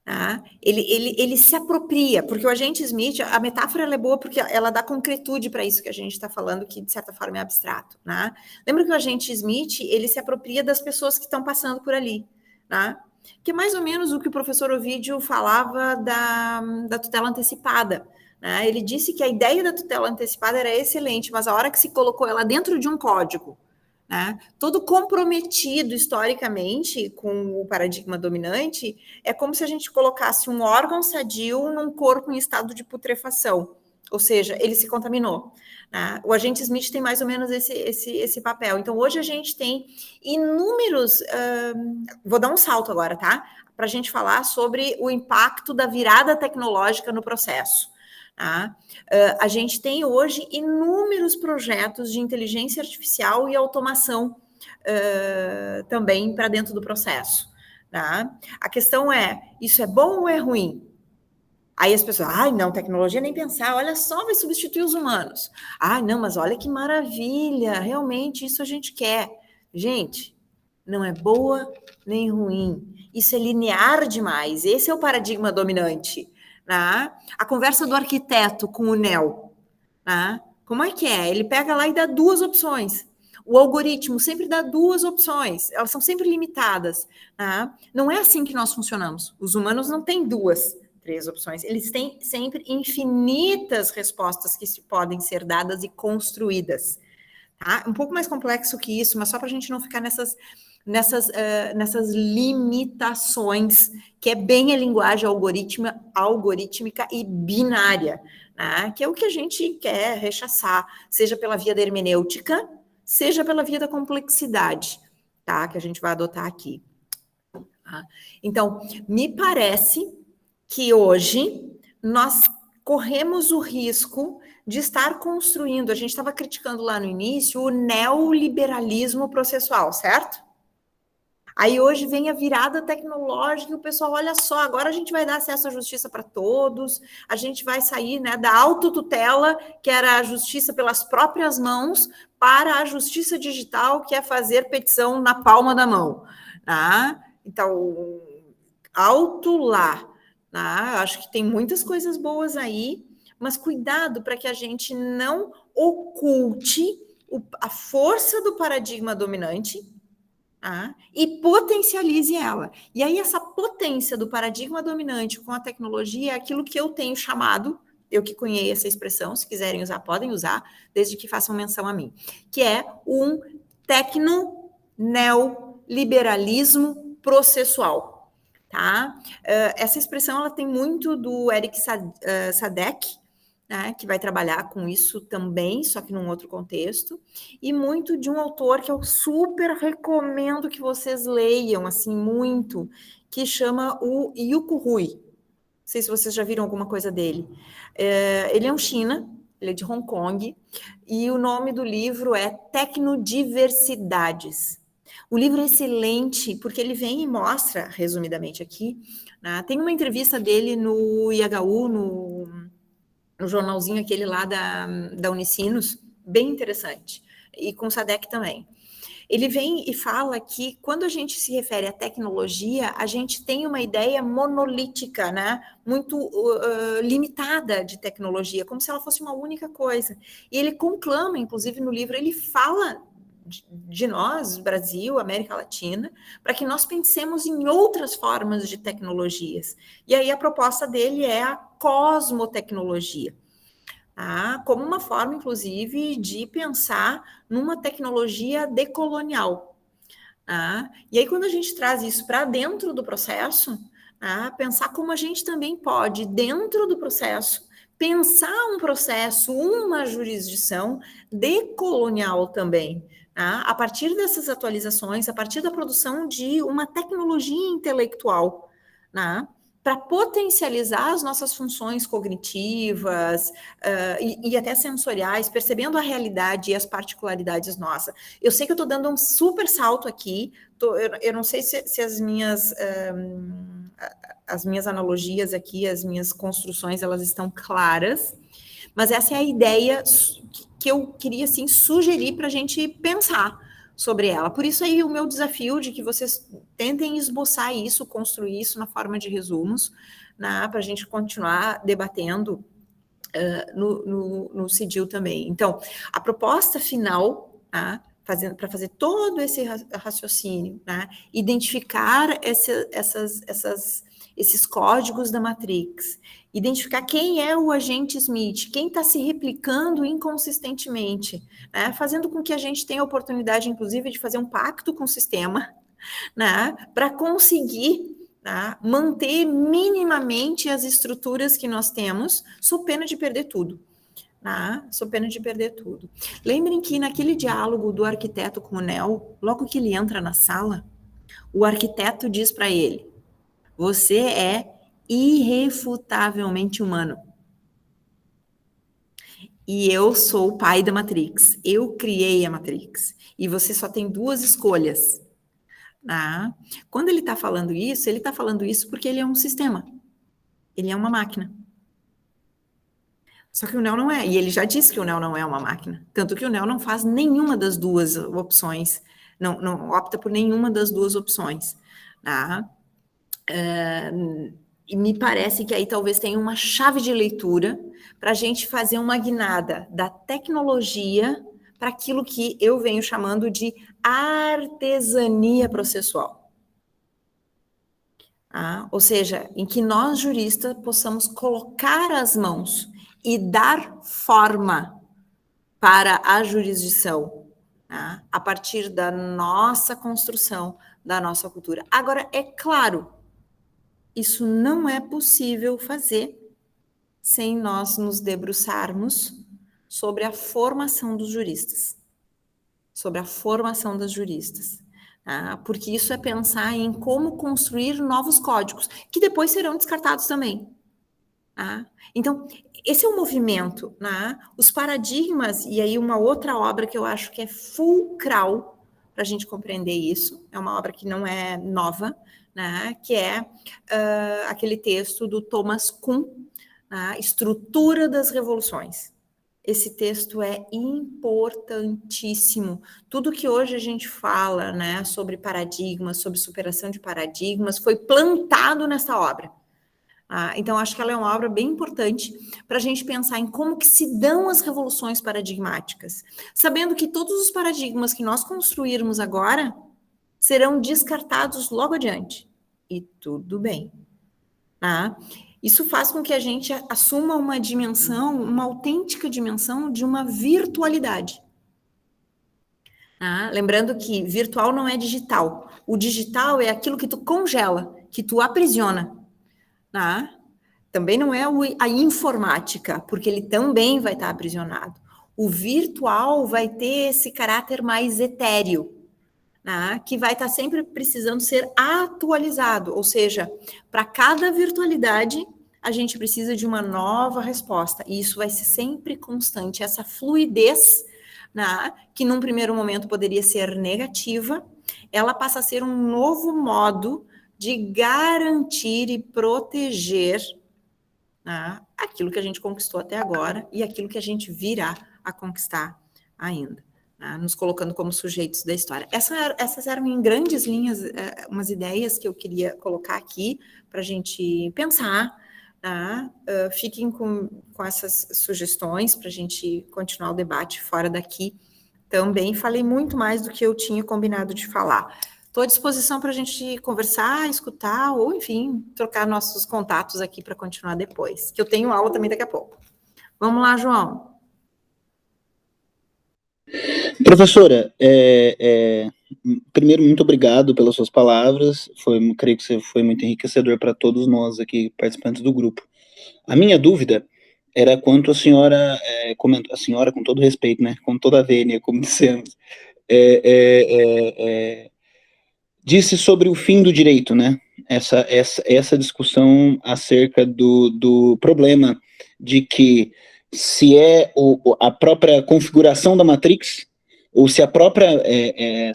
Tá? Ele se apropria, porque o agente Smith, a metáfora é boa porque ela dá concretude para isso que a gente está falando, que de certa forma é abstrato. Né? Lembra que o agente Smith, ele se apropria das pessoas que estão passando por ali. Né? Que é mais ou menos o que o professor Ovidio falava da tutela antecipada. Né? Ele disse que a ideia da tutela antecipada era excelente, mas a hora que se colocou ela dentro de um código, né, todo comprometido historicamente com o paradigma dominante, é como se a gente colocasse um órgão sadio num corpo em estado de putrefação, ou seja, ele se contaminou. Né? O agente Smith tem mais ou menos esse papel. Então, hoje a gente tem inúmeros... vou dar um salto agora, tá? Para a gente falar sobre o impacto da virada tecnológica no processo. Tá? A gente tem hoje inúmeros projetos de inteligência artificial e automação também para dentro do processo. Tá? A questão é, isso é bom ou é ruim? Aí as pessoas, não, tecnologia nem pensar, olha só, vai substituir os humanos. Não, mas olha que maravilha, realmente isso a gente quer. Gente, não é boa nem ruim. Isso é linear demais. Esse é o paradigma dominante. Né? A conversa do arquiteto com o Neo. Né? Como é que é? Ele pega lá e dá duas opções. O algoritmo sempre dá duas opções. Elas são sempre limitadas. Né? Não é assim que nós funcionamos. Os humanos não têm duas, três opções. Eles têm sempre infinitas respostas que podem ser dadas e construídas. Tá? Um pouco mais complexo que isso, mas só para a gente não ficar nessas limitações, que é bem a linguagem algorítmica e binária, né? Que é o que a gente quer rechaçar, seja pela via da hermenêutica, seja pela via da complexidade, tá? Que a gente vai adotar aqui. Tá? Então, me parece que hoje nós corremos o risco de estar construindo, a gente estava criticando lá no início, o neoliberalismo processual, certo? Aí hoje vem a virada tecnológica e o pessoal, olha só, agora a gente vai dar acesso à justiça para todos, a gente vai sair, né, da autotutela, que era a justiça pelas próprias mãos, para a justiça digital, que é fazer petição na palma da mão. Tá? Então, alto lá. Tá? Acho que tem muitas coisas boas aí, mas cuidado para que a gente não oculte a força do paradigma dominante, e potencialize ela. E aí, essa potência do paradigma dominante com a tecnologia é aquilo que eu tenho chamado, eu que cunhei essa expressão, se quiserem usar, podem usar, desde que façam menção a mim, que é um tecno-neoliberalismo processual. Tá? Essa expressão ela tem muito do Eric Sadek, né, que vai trabalhar com isso também, só que num outro contexto, e muito de um autor que eu super recomendo que vocês leiam, assim, muito, que chama o Yuko Hui. Não sei se vocês já viram alguma coisa dele. Ele é um China, ele é de Hong Kong, e o nome do livro é Tecnodiversidades. O livro é excelente, porque ele vem e mostra, resumidamente aqui, né, tem uma entrevista dele no IHU, no jornalzinho aquele lá da Unicinos, bem interessante, e com o Sadek também. Ele vem e fala que quando a gente se refere à tecnologia, a gente tem uma ideia monolítica, né? Muito limitada de tecnologia, como se ela fosse uma única coisa. E ele conclama, inclusive no livro, ele fala de nós, Brasil, América Latina, para que nós pensemos em outras formas de tecnologias. E aí a proposta dele é a cosmotecnologia, como uma forma, inclusive, de pensar numa tecnologia decolonial. E aí, quando a gente traz isso para dentro do processo, pensar como a gente também pode, dentro do processo, pensar um processo, uma jurisdição decolonial também, a partir dessas atualizações, a partir da produção de uma tecnologia intelectual, para potencializar as nossas funções cognitivas e até sensoriais, percebendo a realidade e as particularidades nossas. Eu sei que eu estou dando um super salto aqui, eu não sei se as minhas analogias aqui, as minhas construções, elas estão claras, mas essa é a ideia que eu queria, assim, sugerir para a gente pensar sobre ela. Por isso aí o meu desafio de que vocês tentem esboçar isso, construir isso na forma de resumos, para a gente continuar debatendo no CIDIL também. Então, a proposta final, para fazer todo esse raciocínio, identificar esses códigos da Matrix, identificar quem é o agente Smith, quem está se replicando inconsistentemente, fazendo com que a gente tenha a oportunidade, inclusive, de fazer um pacto com o sistema, para conseguir manter minimamente as estruturas que nós temos, sob pena de perder tudo. Sob pena de perder tudo. Lembrem que naquele diálogo do arquiteto com o Neo, logo que ele entra na sala, o arquiteto diz para ele: você é irrefutavelmente humano. E eu sou o pai da Matrix. Eu criei a Matrix. E você só tem duas escolhas. Quando ele está falando isso porque ele é um sistema. Ele é uma máquina. Só que o Neo não é. E ele já disse que o Neo não é uma máquina. Tanto que o Neo não faz nenhuma das duas opções não opta por nenhuma das duas opções, tá? E me parece que aí talvez tenha uma chave de leitura para a gente fazer uma guinada da tecnologia para aquilo que eu venho chamando de artesania processual. Ou seja, em que nós, juristas, possamos colocar as mãos e dar forma para a jurisdição, a partir da nossa construção, da nossa cultura. Agora, é claro, isso não é possível fazer sem nós nos debruçarmos sobre a formação dos juristas, sobre a formação das juristas, porque isso é pensar em como construir novos códigos, que depois serão descartados também. Então, esse é um movimento, os paradigmas, e aí uma outra obra que eu acho que é fulcral para a gente compreender isso, é uma obra que não é nova, que é aquele texto do Thomas Kuhn, Estrutura das Revoluções. Esse texto é importantíssimo. Tudo que hoje a gente fala, sobre paradigmas, sobre superação de paradigmas, foi plantado nessa obra. Então, acho que ela é uma obra bem importante para a gente pensar em como que se dão as revoluções paradigmáticas, sabendo que todos os paradigmas que nós construirmos agora serão descartados logo adiante. E tudo bem. Isso faz com que a gente assuma uma dimensão, uma autêntica dimensão de uma virtualidade. Lembrando que virtual não é digital. O digital é aquilo que tu congela, que tu aprisiona. Também não é a informática, porque ele também vai estar aprisionado. O virtual vai ter esse caráter mais etéreo, que vai estar sempre precisando ser atualizado, ou seja, para cada virtualidade, a gente precisa de uma nova resposta, e isso vai ser sempre constante, essa fluidez, que num primeiro momento poderia ser negativa, ela passa a ser um novo modo de garantir e proteger aquilo que a gente conquistou até agora e aquilo que a gente virá a conquistar ainda, nos colocando como sujeitos da história. Essas eram, em grandes linhas, umas ideias que eu queria colocar aqui para a gente pensar. Fiquem com essas sugestões para a gente continuar o debate fora daqui. Também falei muito mais do que eu tinha combinado de falar. Estou à disposição para a gente conversar, escutar, ou, enfim, trocar nossos contatos aqui para continuar depois, que eu tenho aula também daqui a pouco. Vamos lá, João. Professora, primeiro, muito obrigado pelas suas palavras, creio que você foi muito enriquecedor para todos nós aqui, participantes do grupo. A minha dúvida era quanto a senhora, a senhora, com todo respeito, com toda a vênia, como dissemos, disse sobre o fim do direito, essa discussão acerca do problema de que se é a própria configuração da Matrix, ou se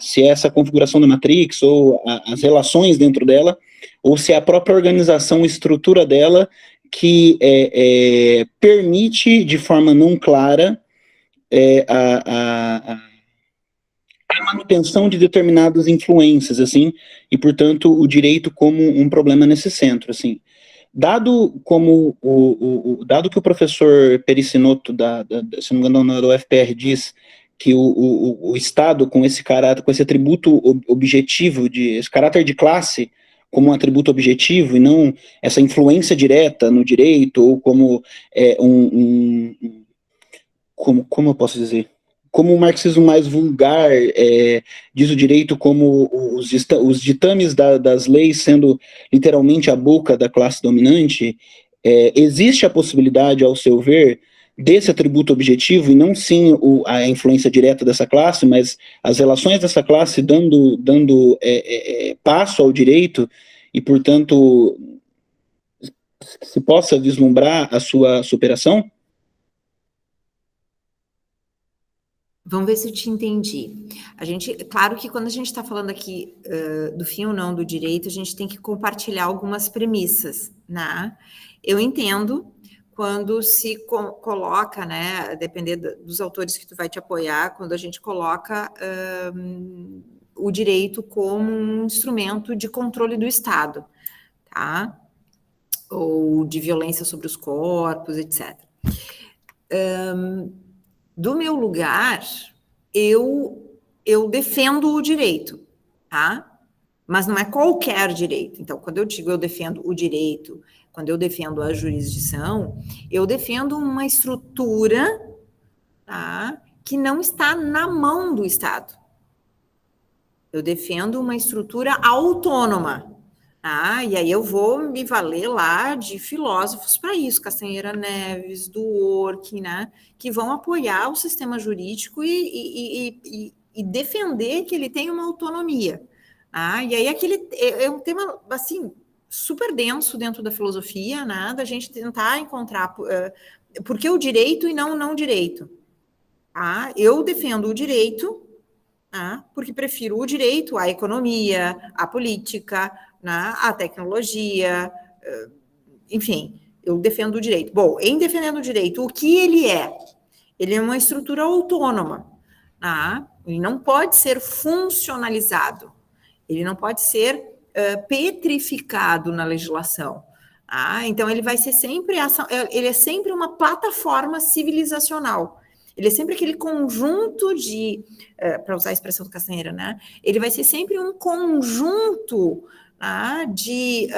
se é essa configuração da Matrix, ou as relações dentro dela, ou se é a própria organização, estrutura dela, que permite, de forma não clara, a manutenção de determinadas influências, assim, e, portanto, o direito como um problema nesse centro, assim. Dado que o professor Pericinoto, se não me engano, da UFPR, diz que o Estado, com esse caráter, com esse atributo objetivo, esse caráter de classe, como um atributo objetivo, e não essa influência direta no direito, ou como como eu posso dizer? Como o marxismo mais vulgar diz o direito como os ditames das leis sendo literalmente a boca da classe dominante, existe a possibilidade, ao seu ver, desse atributo objetivo, e não sim a influência direta dessa classe, mas as relações dessa classe dando passo ao direito, e, portanto, se possa vislumbrar a sua superação? Vamos ver se eu te entendi. Claro que quando a gente está falando aqui do fim ou não do direito, a gente tem que compartilhar algumas premissas, Eu entendo quando se coloca, depender dos autores que tu vai te apoiar, quando a gente coloca o direito como um instrumento de controle do Estado, tá? Ou de violência sobre os corpos, etc. Do meu lugar, eu defendo o direito, tá? Mas não é qualquer direito. Então, quando eu digo eu defendo o direito, quando eu defendo a jurisdição, eu defendo uma estrutura, tá, que não está na mão do Estado. Eu defendo uma estrutura autônoma. E aí eu vou me valer lá de filósofos para isso, Castanheira Neves, Dworkin, né, que vão apoiar o sistema jurídico e defender que ele tem uma autonomia. E aí aquele é um tema, assim, super denso dentro da filosofia, né, da gente tentar encontrar por que o direito e não direito. Eu defendo o direito, porque prefiro o direito à economia, à política, à tecnologia, enfim, eu defendo o direito. Bom, em defendendo o direito, o que ele é? Ele é uma estrutura autônoma, ele não pode ser funcionalizado, ele não pode ser petrificado na legislação. Então, ele vai ser sempre, ele é sempre uma plataforma civilizacional. Ele é sempre aquele conjunto de, para usar a expressão do Castanheira, né? Ele vai ser sempre um conjunto de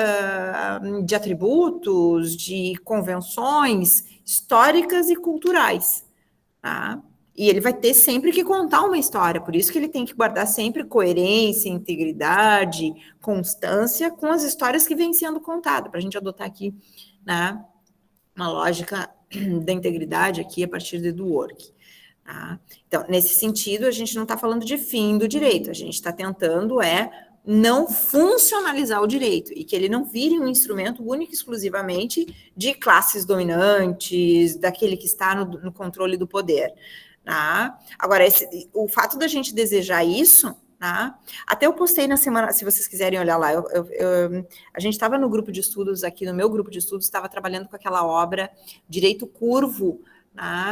atributos, de convenções históricas e culturais. E ele vai ter sempre que contar uma história, por isso que ele tem que guardar sempre coerência, integridade, constância com as histórias que vêm sendo contadas, para a gente adotar aqui, né, uma lógica da integridade aqui a partir de Dworkin. Então, nesse sentido, a gente não está falando de fim do direito, a gente está tentando não funcionalizar o direito e que ele não vire um instrumento único e exclusivamente de classes dominantes, daquele que está no controle do poder. Agora, o fato da gente desejar isso, até eu postei na semana, se vocês quiserem olhar lá, a gente estava no grupo de estudos aqui, no meu grupo de estudos, estava trabalhando com aquela obra Direito Curvo,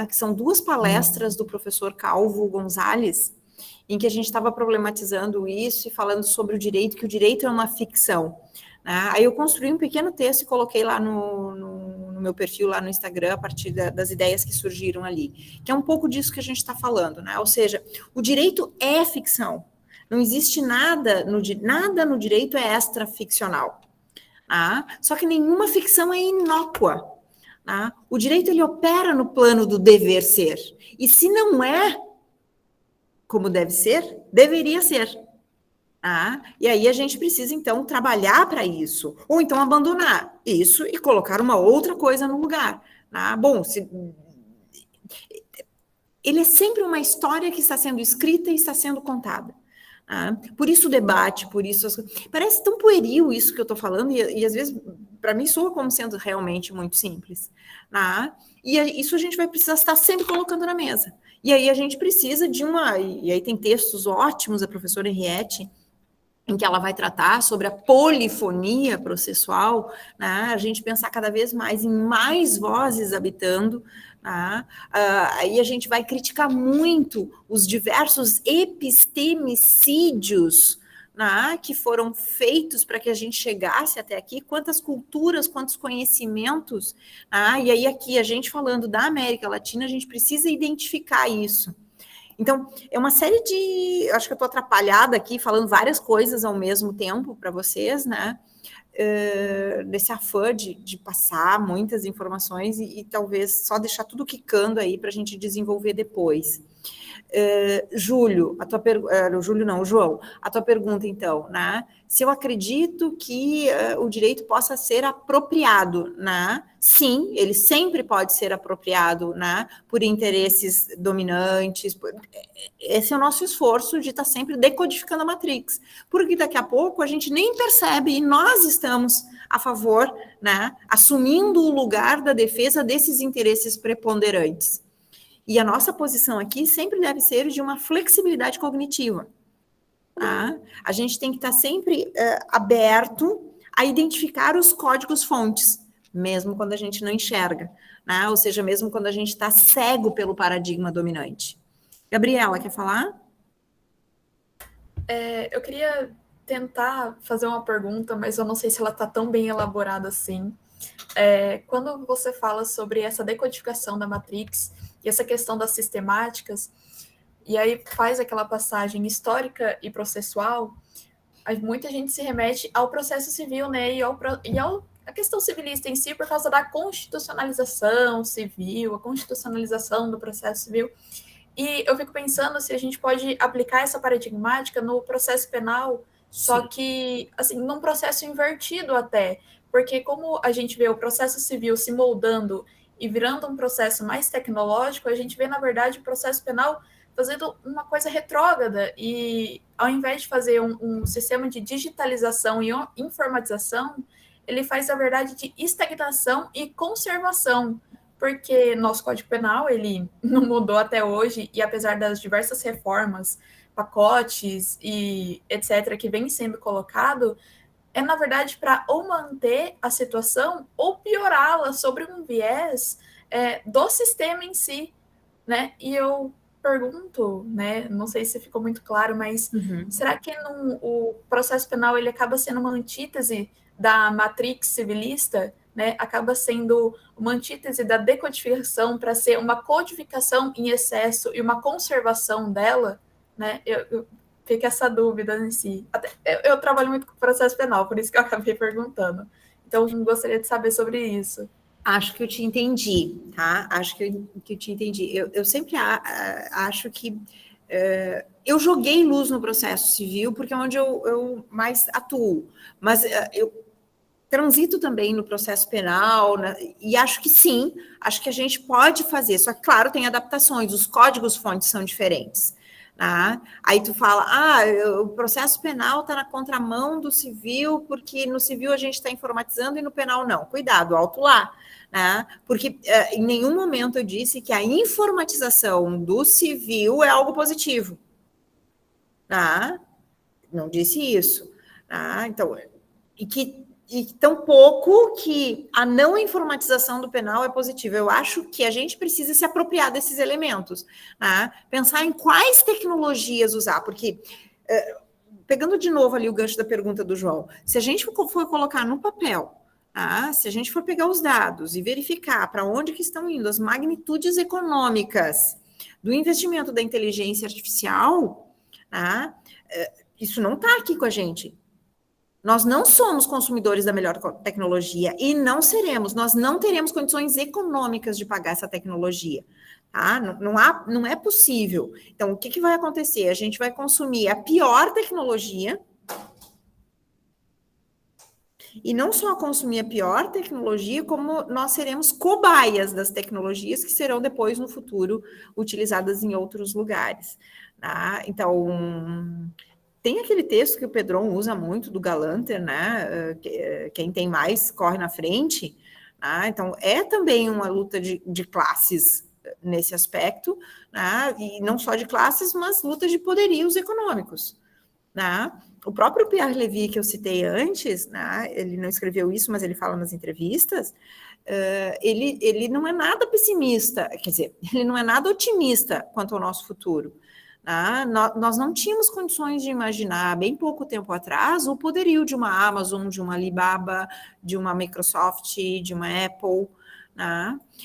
que são 2 palestras do professor Calvo Gonzalez, em que a gente estava problematizando isso e falando sobre o direito, que o direito é uma ficção. Aí eu construí um pequeno texto e coloquei lá no meu perfil, lá no Instagram, a partir das ideias que surgiram ali, que é um pouco disso que a gente está falando, Ou seja, o direito é ficção, não existe nada no direito é extra-ficcional. Só que nenhuma ficção é inócua. O direito, ele opera no plano do dever ser, e se não é como deve ser, deveria ser. E aí a gente precisa, então, trabalhar para isso, ou então abandonar isso e colocar uma outra coisa no lugar. Bom, ele é sempre uma história que está sendo escrita e está sendo contada. Por isso o debate, por isso... Parece tão pueril isso que eu estou falando, e às vezes, para mim, soa como sendo realmente muito simples. E isso a gente vai precisar estar sempre colocando na mesa. E aí a gente precisa de e aí tem textos ótimos da professora Henriette, em que ela vai tratar sobre a polifonia processual, a gente pensar cada vez mais em mais vozes habitando, aí a gente vai criticar muito os diversos epistemicídios que foram feitos para que a gente chegasse até aqui, quantas culturas, quantos conhecimentos, e aí aqui a gente falando da América Latina, a gente precisa identificar isso. Então, é uma série de... Acho que eu estou atrapalhada aqui, falando várias coisas ao mesmo tempo para vocês, desse afã de passar muitas informações e talvez só deixar tudo quicando aí para a gente desenvolver depois. Júlio, João, a tua pergunta, então, se eu acredito que o direito possa ser apropriado, sim, ele sempre pode ser apropriado, por interesses dominantes, esse é o nosso esforço de estar sempre decodificando a Matrix, porque daqui a pouco a gente nem percebe e nós estamos a favor, assumindo o lugar da defesa desses interesses preponderantes. E a nossa posição aqui sempre deve ser de uma flexibilidade cognitiva. A gente tem que estar sempre aberto a identificar os códigos-fontes, mesmo quando a gente não enxerga, ou seja, mesmo quando a gente está cego pelo paradigma dominante. Gabriela, quer falar? Eu queria tentar fazer uma pergunta, mas eu não sei se ela está tão bem elaborada assim. Quando você fala sobre essa decodificação da Matrix e essa questão das sistemáticas, e aí faz aquela passagem histórica e processual, muita gente se remete ao processo civil, né, a questão civilista em si, por causa da constitucionalização civil, a constitucionalização do processo civil. E eu fico pensando se a gente pode aplicar essa paradigmática no processo penal, só que, assim, num processo invertido até, porque como a gente vê o processo civil se moldando e virando um processo mais tecnológico, a gente vê, na verdade, o processo penal fazendo uma coisa retrógrada, e ao invés de fazer um sistema de digitalização e informatização, ele faz, na verdade, de estagnação e conservação, porque nosso Código Penal, ele não mudou até hoje, e apesar das diversas reformas, pacotes e etc., que vem sendo colocado, na verdade, para ou manter a situação ou piorá-la sobre um viés do sistema em si, né? E eu pergunto, né, não sei se ficou muito claro, mas será que o processo penal ele acaba sendo uma antítese da matrix civilista, né? Acaba sendo uma antítese da decodificação para ser uma codificação em excesso e uma conservação dela, né? Fica essa dúvida em si. Eu trabalho muito com processo penal, por isso que eu acabei perguntando. Então, gostaria de saber sobre isso. Acho que eu te entendi, tá? Acho que eu te entendi. Eu sempre acho que eu joguei luz no processo civil porque é onde eu mais atuo, mas eu transito também no processo penal, né? E acho que sim, acho que a gente pode fazer, só que, claro, tem adaptações, os códigos-fontes são diferentes. Tá? Aí tu fala, o processo penal está na contramão do civil, porque no civil a gente está informatizando e no penal não. Cuidado, alto lá. Né? Porque em nenhum momento eu disse que a informatização do civil é algo positivo. Tá? Não disse isso. Tá? Então, e tampouco que a não informatização do penal é positiva. Eu acho que a gente precisa se apropriar desses elementos, né? Pensar em quais tecnologias usar, porque, pegando de novo ali o gancho da pergunta do João, se a gente for colocar no papel, se a gente for pegar os dados e verificar para onde que estão indo as magnitudes econômicas do investimento da inteligência artificial, isso não está aqui com a gente. Nós não somos consumidores da melhor tecnologia e não seremos, nós não teremos condições econômicas de pagar essa tecnologia, tá? Não é possível. Então, o que vai acontecer? A gente vai consumir a pior tecnologia e não só consumir a pior tecnologia, como nós seremos cobaias das tecnologias que serão depois, no futuro, utilizadas em outros lugares, tá? Então... Tem aquele texto que o Pedron usa muito, do Galanter, né? Quem tem mais corre na frente. Né? Então, é também uma luta de classes nesse aspecto, né? E não só de classes, mas lutas de poderios econômicos. Né? O próprio Pierre Levy, que eu citei antes, né? Ele não escreveu isso, mas ele fala nas entrevistas, ele não é nada pessimista, quer dizer, ele não é nada otimista quanto ao nosso futuro. Nós não tínhamos condições de imaginar, bem pouco tempo atrás, o poderio de uma Amazon, de uma Alibaba, de uma Microsoft, de uma Apple,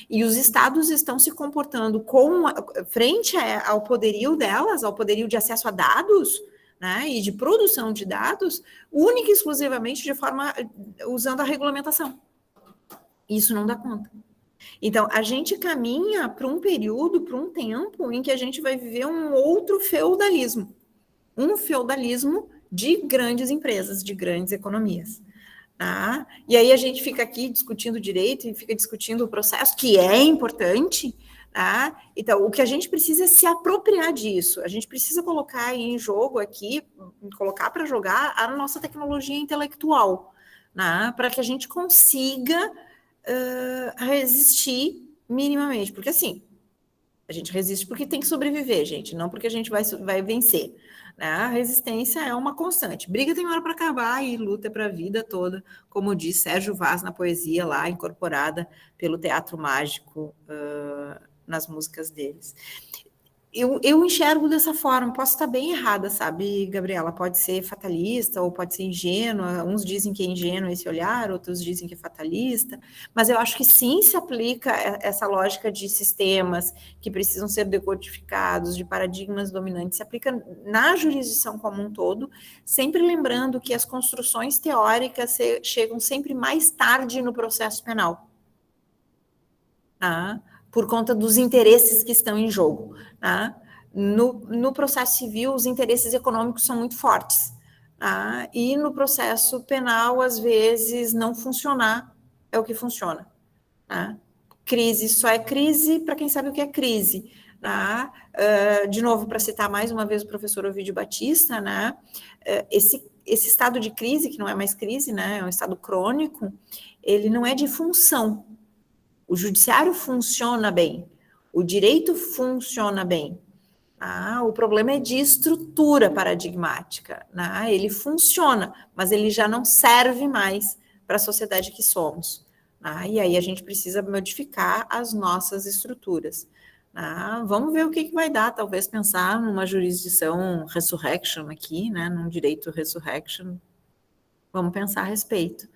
e os estados estão se comportando frente ao poderio delas, ao poderio de acesso a dados, e de produção de dados, única e exclusivamente usando a regulamentação. Isso não dá conta. Então, a gente caminha para um período, para um tempo, em que a gente vai viver um outro feudalismo. Um feudalismo de grandes empresas, de grandes economias. Tá? E aí a gente fica aqui discutindo direito e fica discutindo o processo, que é importante. Tá? Então, o que a gente precisa é se apropriar disso. A gente precisa colocar em jogo aqui, colocar para jogar a nossa tecnologia intelectual, tá? Para que a gente consiga resistir minimamente, porque assim, a gente resiste porque tem que sobreviver, gente, não porque a gente vai vencer, né? A resistência é uma constante, briga tem hora para acabar e luta para a vida toda, como diz Sérgio Vaz na poesia lá, incorporada pelo Teatro Mágico nas músicas deles. Eu enxergo dessa forma, posso estar bem errada, sabe, Gabriela? Pode ser fatalista ou pode ser ingênua. Uns dizem que é ingênuo esse olhar, outros dizem que é fatalista, mas eu acho que sim se aplica essa lógica de sistemas que precisam ser decodificados, de paradigmas dominantes, se aplica na jurisdição como um todo, sempre lembrando que as construções teóricas chegam sempre mais tarde no processo penal. Tá? Por conta dos interesses que estão em jogo. Tá? No processo civil, os interesses econômicos são muito fortes. Tá? E no processo penal, às vezes, não funcionar é o que funciona. Tá? Crise só é crise para quem sabe o que é crise. Tá? De novo, para citar mais uma vez o professor Ovidio Batista, né? Esse estado de crise, que não é mais crise, né? É um estado crônico, ele não é de função. O judiciário funciona bem, o direito funciona bem. O problema é de estrutura paradigmática. Ele funciona, mas ele já não serve mais para a sociedade que somos. E aí a gente precisa modificar as nossas estruturas. Vamos ver o que vai dar, talvez pensar numa jurisdição resurrection aqui, né, num direito resurrection. Vamos pensar a respeito.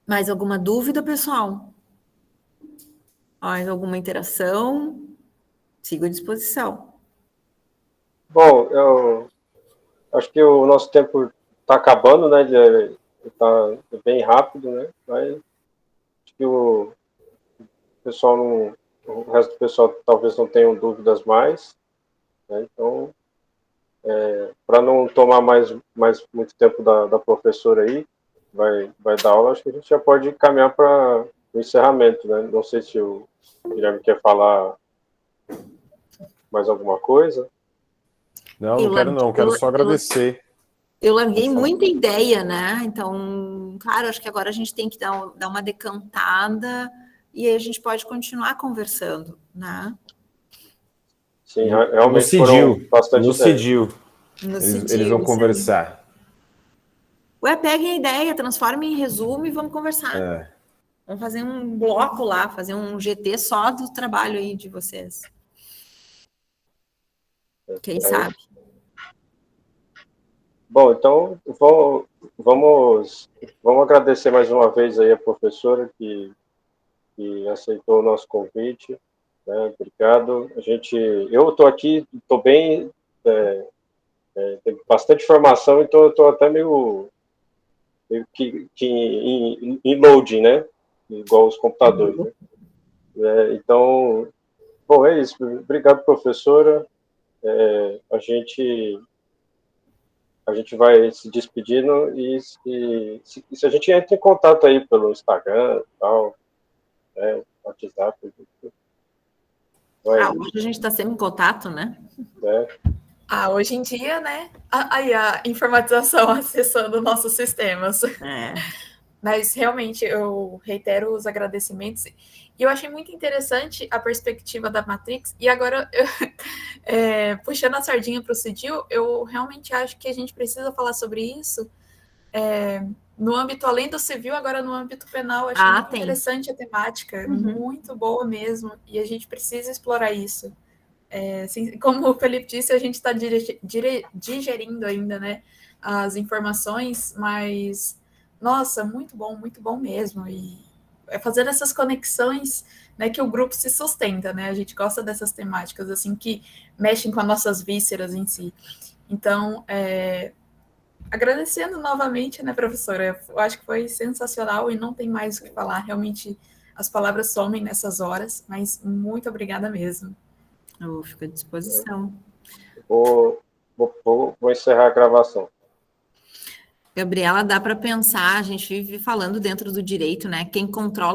Mais alguma dúvida, pessoal? Mais alguma interação? Sigo à disposição. Bom, eu acho que o nosso tempo está acabando, né? Está bem rápido, né? Mas acho que o pessoal não, o resto do pessoal talvez não tenham dúvidas mais, né? Então, para não tomar mais muito tempo da professora aí, vai dar aula, acho que a gente já pode caminhar para o encerramento, né? Não sei se o Guilherme quer falar mais alguma coisa. Não quero não, quero só agradecer. Eu larguei muita ideia, né? Então, claro, acho que agora a gente tem que dar uma decantada e aí a gente pode continuar conversando, né? Sim, realmente foram bastante ideias. Eles vão conversar. Peguem a ideia, transformem em resumo e vamos conversar. Vamos fazer um bloco lá, fazer um GT só do trabalho aí de vocês. Quem sabe? Bom, então vamos agradecer mais uma vez aí a professora que aceitou o nosso convite, né? Obrigado. Eu estou aqui, estou bem, tem bastante informação, então eu estou até meio que em loading, né? Igual os computadores, né? Então, bom, é isso. Obrigado, professora. A gente vai se despedindo e se a gente entra em contato aí pelo Instagram e tal, né? WhatsApp. Hoje a gente está sempre em contato, né? Hoje em dia, né? Aí a informatização acessando nossos sistemas. Mas realmente eu reitero os agradecimentos. E eu achei muito interessante a perspectiva da Matrix. E agora, puxando a sardinha para o Cedil, eu realmente acho que a gente precisa falar sobre isso no âmbito além do civil, agora no âmbito penal. Achei muito interessante a temática, muito boa mesmo. E a gente precisa explorar isso. Assim, como o Felipe disse, a gente está digerindo ainda, né, as informações, mas, nossa, muito bom mesmo. E fazendo essas conexões, né, que o grupo se sustenta, né? A gente gosta dessas temáticas, assim, que mexem com as nossas vísceras em si. Então, agradecendo novamente, né, professora? Eu acho que foi sensacional e não tem mais o que falar. Realmente, as palavras somem nessas horas, mas muito obrigada mesmo. Eu fico à disposição. Vou encerrar a gravação. Gabriela, dá para pensar, a gente vive falando dentro do direito, né? Quem controla